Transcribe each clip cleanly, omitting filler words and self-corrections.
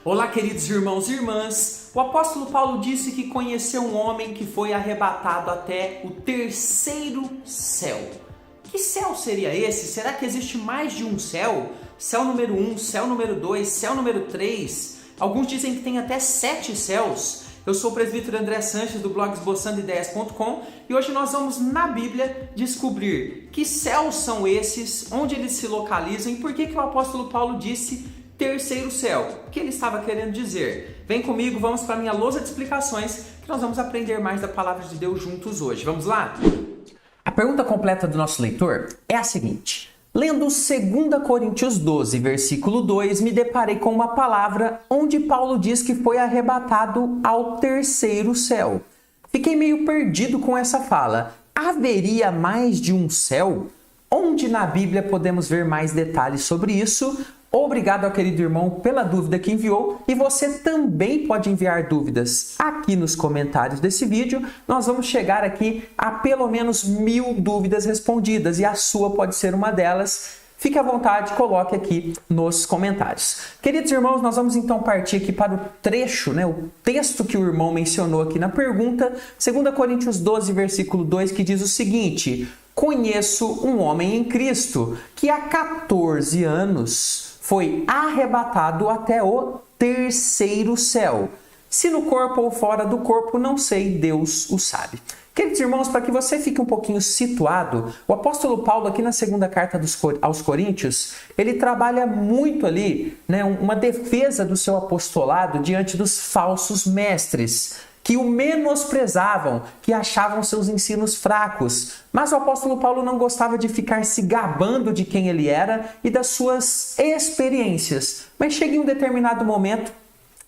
Olá, queridos irmãos e irmãs. O apóstolo Paulo disse que conheceu um homem que foi arrebatado até o terceiro céu. Que céu seria esse? Será que existe mais de um céu? Céu número 1, céu número 2, céu número 3? Alguns dizem que tem até 7 céus. Eu sou o presbítero André Sanches do blog esboçandoideias.com e hoje nós vamos na Bíblia descobrir que céus são esses, onde eles se localizam e por que o apóstolo Paulo disse terceiro céu. O que ele estava querendo dizer? Vem comigo, vamos para a minha lousa de explicações que nós vamos aprender mais da palavra de Deus juntos hoje. Vamos lá? A pergunta completa do nosso leitor é a seguinte. Lendo 2 Coríntios 12, versículo 2, me deparei com uma palavra onde Paulo diz que foi arrebatado ao terceiro céu. Fiquei meio perdido com essa fala. Haveria mais de um céu? Onde na Bíblia podemos ver mais detalhes sobre isso? Obrigado ao querido irmão pela dúvida que enviou e você também pode enviar dúvidas aqui nos comentários desse vídeo. Nós vamos chegar aqui a pelo menos 1000 dúvidas respondidas e a sua pode ser uma delas. Fique à vontade, coloque aqui nos comentários. Queridos irmãos, nós vamos então partir aqui para o trecho, o texto que o irmão mencionou aqui na pergunta, 2 Coríntios 12, versículo 2, que diz o seguinte: conheço um homem em Cristo que há 14 anos foi arrebatado até o terceiro céu. Se no corpo ou fora do corpo, não sei, Deus o sabe. Queridos irmãos, para que você fique um pouquinho situado, o apóstolo Paulo aqui na segunda carta aos Coríntios, ele trabalha muito ali, uma defesa do seu apostolado diante dos falsos mestres, que o menosprezavam, que achavam seus ensinos fracos. Mas o apóstolo Paulo não gostava de ficar se gabando de quem ele era e das suas experiências. Mas chega em um determinado momento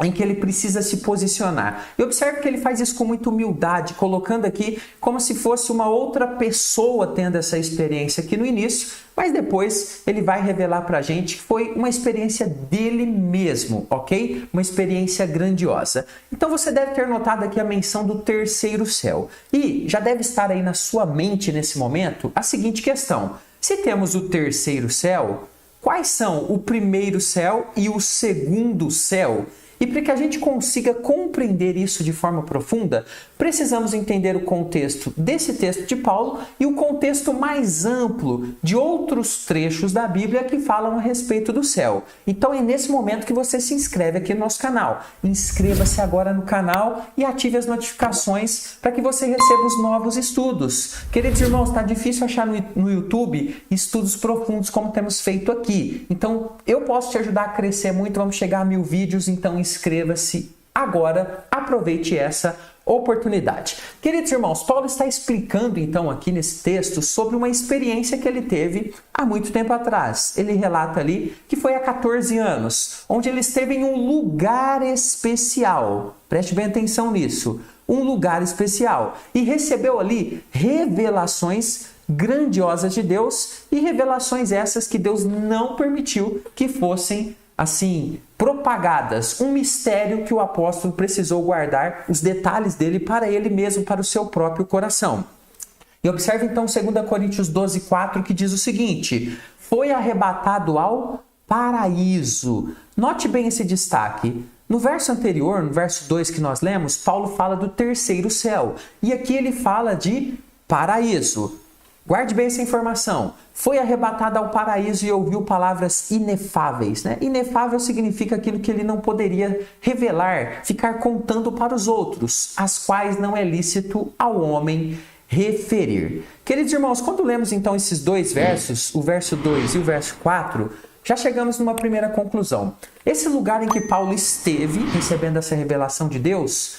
em que ele precisa se posicionar. E observe que ele faz isso com muita humildade, colocando aqui como se fosse uma outra pessoa tendo essa experiência aqui no início, mas depois ele vai revelar pra gente que foi uma experiência dele mesmo, ok? Uma experiência grandiosa. Então você deve ter notado aqui a menção do terceiro céu. E já deve estar aí na sua mente nesse momento a seguinte questão: se temos o terceiro céu, quais são o primeiro céu e o segundo céu? E para que a gente consiga compreender isso de forma profunda, precisamos entender o contexto desse texto de Paulo e o contexto mais amplo de outros trechos da Bíblia que falam a respeito do céu. Então é nesse momento que você se inscreve aqui no nosso canal. Inscreva-se agora no canal e ative as notificações para que você receba os novos estudos. Queridos irmãos, está difícil achar no YouTube estudos profundos como temos feito aqui. Então eu posso te ajudar a crescer muito, vamos chegar a 1000 vídeos, então inscreva-se agora, aproveite essa oportunidade. Queridos irmãos, Paulo está explicando então aqui nesse texto sobre uma experiência que ele teve há muito tempo atrás. Ele relata ali que foi há 14 anos, onde ele esteve em um lugar especial. Preste bem atenção nisso. Um lugar especial. E recebeu ali revelações grandiosas de Deus e revelações essas que Deus não permitiu que fossem propagadas, um mistério que o apóstolo precisou guardar os detalhes dele para ele mesmo, para o seu próprio coração. E observe então 2 Coríntios 12, 4, que diz o seguinte: foi arrebatado ao paraíso. Note bem esse destaque. No verso anterior, no verso 2 que nós lemos, Paulo fala do terceiro céu. E aqui ele fala de paraíso. Guarde bem essa informação. Foi arrebatado ao paraíso e ouviu palavras inefáveis. Inefável significa aquilo que ele não poderia revelar, ficar contando para os outros, as quais não é lícito ao homem referir. Queridos irmãos, quando lemos então esses dois versos, o verso 2 e o verso 4, já chegamos numa primeira conclusão. Esse lugar em que Paulo esteve recebendo essa revelação de Deus,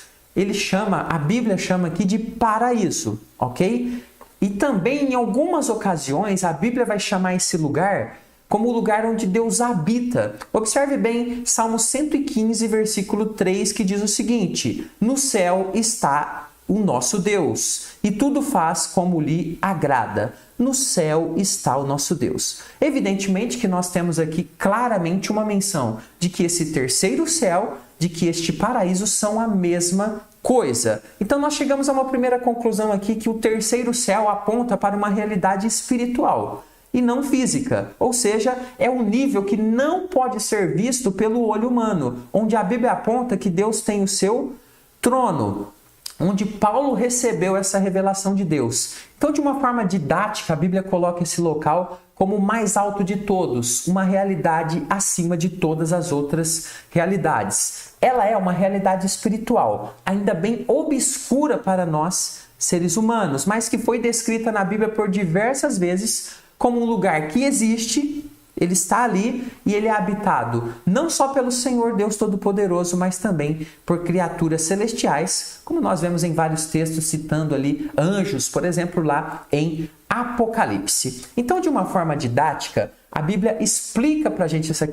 a Bíblia chama aqui de paraíso, ok? E também, em algumas ocasiões, a Bíblia vai chamar esse lugar como o lugar onde Deus habita. Observe bem Salmo 115, versículo 3, que diz o seguinte: no céu está o nosso Deus, e tudo faz como lhe agrada. No céu está o nosso Deus. Evidentemente que nós temos aqui claramente uma menção de que esse terceiro céu, de que este paraíso são a mesma coisa. Então nós chegamos a uma primeira conclusão aqui, que o terceiro céu aponta para uma realidade espiritual. e não física, ou seja, é um nível que não pode ser visto pelo olho humano, onde a Bíblia aponta que Deus tem o seu trono, onde Paulo recebeu essa revelação de Deus. Então, de uma forma didática, a Bíblia coloca esse local como o mais alto de todos, uma realidade acima de todas as outras realidades. Ela é uma realidade espiritual, ainda bem obscura para nós, seres humanos, mas que foi descrita na Bíblia por diversas vezes como um lugar que existe, ele está ali e ele é habitado não só pelo Senhor Deus Todo-Poderoso, mas também por criaturas celestiais, como nós vemos em vários textos citando ali anjos, por exemplo, lá em Apocalipse. Então, de uma forma didática, a Bíblia explica para a gente essa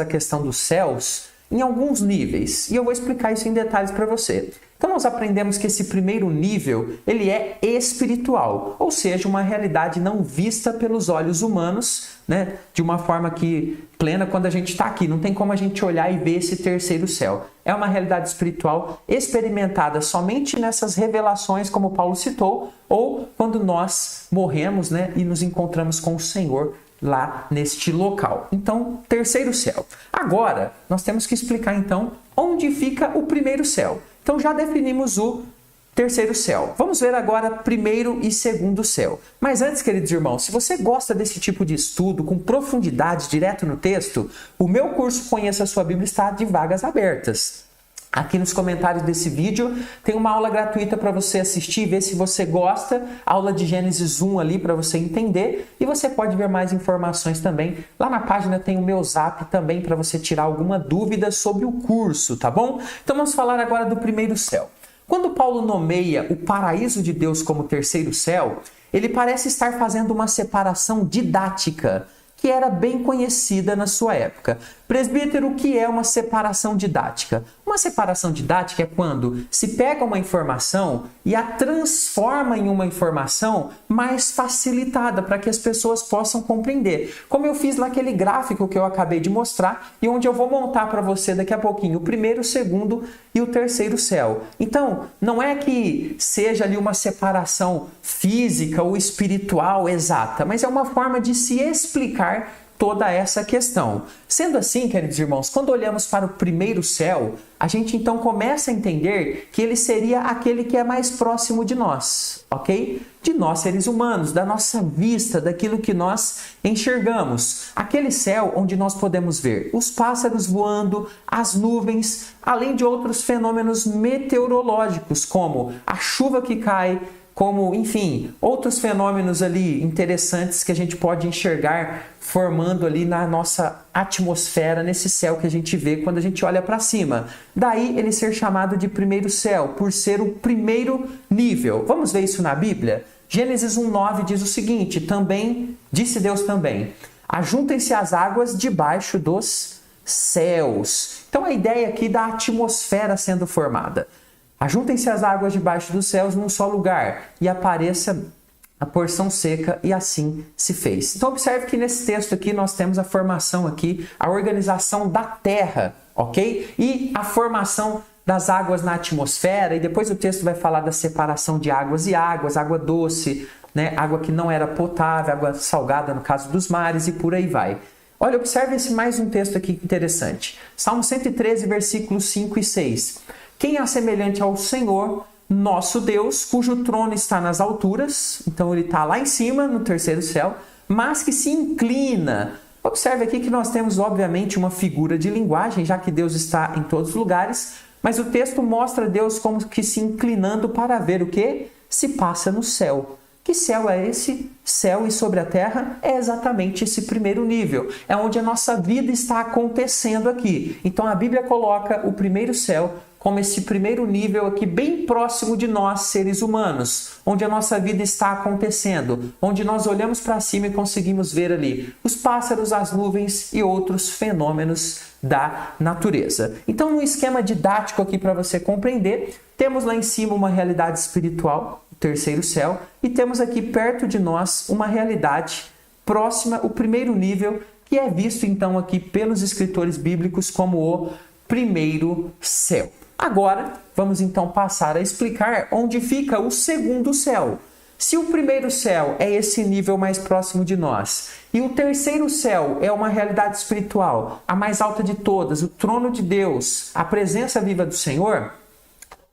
questão dos céus em alguns níveis, e eu vou explicar isso em detalhes para você. Então nós aprendemos que esse primeiro nível, ele é espiritual, ou seja, uma realidade não vista pelos olhos humanos, né, de uma forma que plena quando a gente está aqui. Não tem como a gente olhar e ver esse terceiro céu. É uma realidade espiritual experimentada somente nessas revelações, como Paulo citou, ou quando nós morremos, né, e nos encontramos com o Senhor lá neste local. Então, terceiro céu. Agora, nós temos que explicar então onde fica o primeiro céu. Então, já definimos o terceiro céu. Vamos ver agora primeiro e segundo céu. Mas antes, queridos irmãos, se você gosta desse tipo de estudo com profundidade, direto no texto, o meu curso Conheça a Sua Bíblia está de vagas abertas. Aqui nos comentários desse vídeo tem uma aula gratuita para você assistir, ver se você gosta, aula de Gênesis 1 ali para você entender, e você pode ver mais informações também. Lá na página tem o meu zap também para você tirar alguma dúvida sobre o curso, tá bom? Então vamos falar agora do primeiro céu. Quando Paulo nomeia o paraíso de Deus como terceiro céu, ele parece estar fazendo uma separação didática, que era bem conhecida na sua época. Presbítero, o que é uma separação didática? Uma separação didática é quando se pega uma informação e a transforma em uma informação mais facilitada para que as pessoas possam compreender. Como eu fiz naquele gráfico que eu acabei de mostrar e onde eu vou montar para você daqui a pouquinho o primeiro, o segundo e o terceiro céu. Então, não é que seja ali uma separação física ou espiritual exata, mas é uma forma de se explicar toda essa questão. Sendo assim, queridos irmãos, quando olhamos para o primeiro céu, a gente então começa a entender que ele seria aquele que é mais próximo de nós, ok? De nós seres humanos, da nossa vista, daquilo que nós enxergamos. Aquele céu onde nós podemos ver os pássaros voando, as nuvens, além de outros fenômenos meteorológicos, como a chuva que cai, como, enfim, outros fenômenos ali interessantes que a gente pode enxergar formando ali na nossa atmosfera, nesse céu que a gente vê quando a gente olha para cima. Daí ele ser chamado de primeiro céu, por ser o primeiro nível. Vamos ver isso na Bíblia? Gênesis 1:9 diz o seguinte: também, disse Deus também, ajuntem-se as águas debaixo dos céus. Então a ideia aqui da atmosfera sendo formada. Ajuntem-se as águas debaixo dos céus num só lugar e apareça a porção seca, e assim se fez. Então observe que nesse texto aqui nós temos a formação aqui, a organização da terra, ok? E a formação das águas na atmosfera, e depois o texto vai falar da separação de águas e águas, água doce, né? Água que não era potável, água salgada no caso dos mares e por aí vai. Olha, observe esse mais um texto aqui interessante. Salmo 113, versículos 5 e 6. Quem é semelhante ao Senhor, nosso Deus, cujo trono está nas alturas, então ele está lá em cima, no terceiro céu, mas que se inclina. Observe aqui que nós temos, obviamente, uma figura de linguagem, já que Deus está em todos os lugares, mas o texto mostra Deus como que se inclinando para ver o que se passa no céu. Que céu é esse? Céu e sobre a terra é exatamente esse primeiro nível. É onde a nossa vida está acontecendo aqui. Então a Bíblia coloca o primeiro céu como esse primeiro nível aqui bem próximo de nós, seres humanos, onde a nossa vida está acontecendo, onde nós olhamos para cima e conseguimos ver ali os pássaros, as nuvens e outros fenômenos da natureza. Então, um esquema didático aqui para você compreender, temos lá em cima uma realidade espiritual, o terceiro céu, e temos aqui perto de nós uma realidade próxima, o primeiro nível, que é visto então aqui pelos escritores bíblicos como o primeiro céu. Agora, vamos então passar a explicar onde fica o segundo céu. Se o primeiro céu é esse nível mais próximo de nós, e o terceiro céu é uma realidade espiritual, a mais alta de todas, o trono de Deus, a presença viva do Senhor,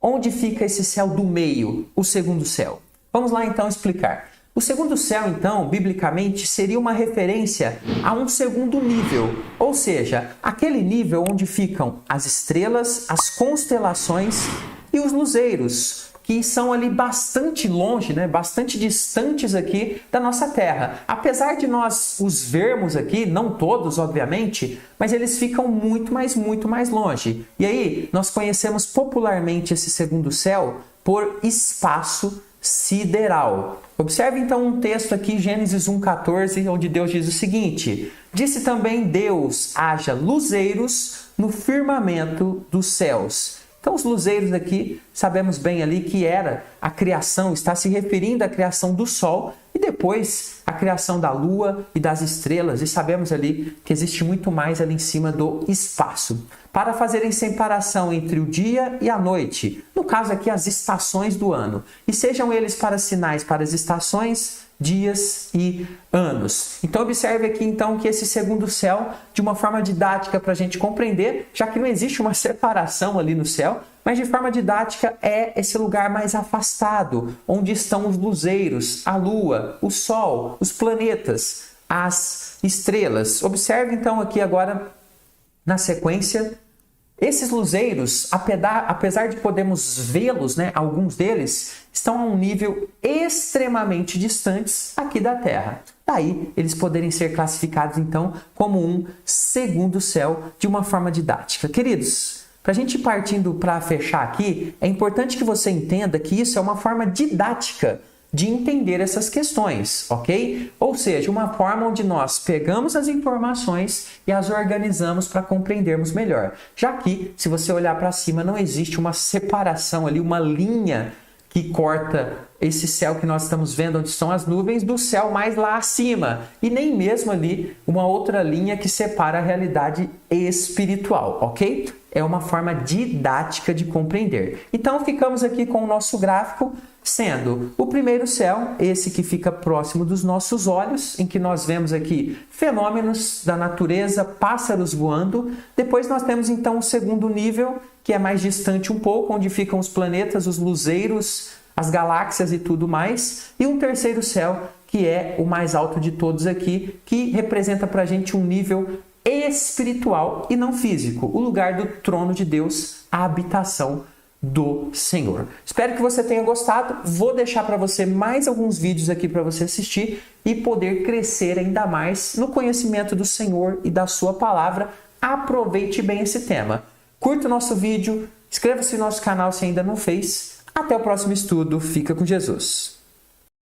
onde fica esse céu do meio, o segundo céu? Vamos lá então explicar. O segundo céu, então, biblicamente, seria uma referência a um segundo nível, ou seja, aquele nível onde ficam as estrelas, as constelações e os luzeiros, que são ali bastante longe, bastante distantes aqui da nossa Terra. Apesar de nós os vermos aqui, não todos, obviamente, mas eles ficam muito mais longe. E aí, nós conhecemos popularmente esse segundo céu por espaço sideral. Observe então um texto aqui, Gênesis 1,14, onde Deus diz o seguinte: disse também Deus, haja luzeiros no firmamento dos céus. Então os luzeiros aqui, sabemos bem ali que era a criação, está se referindo à criação do sol e depois a criação da lua e das estrelas, e sabemos ali que existe muito mais ali em cima do espaço. Para fazerem separação entre o dia e a noite, no caso aqui as estações do ano, e sejam eles para sinais para as estações, dias e anos. Então observe aqui então que esse segundo céu, de uma forma didática para a gente compreender, já que não existe uma separação ali no céu, mas de forma didática é esse lugar mais afastado, onde estão os luzeiros, a lua, o sol, os planetas, as estrelas. Observe então aqui agora na sequência, esses luzeiros, apesar de podermos vê-los, alguns deles estão a um nível extremamente distantes aqui da Terra. Daí, eles poderem ser classificados, então, como um segundo céu de uma forma didática. Queridos, para a gente ir partindo para fechar aqui, é importante que você entenda que isso é uma forma didática de entender essas questões, ok? Ou seja, uma forma onde nós pegamos as informações e as organizamos para compreendermos melhor. Já que, se você olhar para cima, não existe uma separação ali, uma linha que corta esse céu que nós estamos vendo, onde estão as nuvens, do céu mais lá acima. E nem mesmo ali uma outra linha que separa a realidade espiritual, ok? É uma forma didática de compreender. Então, ficamos aqui com o nosso gráfico, sendo o primeiro céu, esse que fica próximo dos nossos olhos, em que nós vemos aqui fenômenos da natureza, pássaros voando. Depois nós temos então o segundo nível, que é mais distante um pouco, onde ficam os planetas, os luzeiros, as galáxias e tudo mais. E um terceiro céu, que é o mais alto de todos aqui, que representa para a gente um nível espiritual e não físico, o lugar do trono de Deus, a habitação do Senhor. Espero que você tenha gostado. Vou deixar para você mais alguns vídeos aqui para você assistir e poder crescer ainda mais no conhecimento do Senhor e da sua palavra. Aproveite bem esse tema. Curta o nosso vídeo, inscreva-se no nosso canal se ainda não fez. Até o próximo estudo. Fica com Jesus.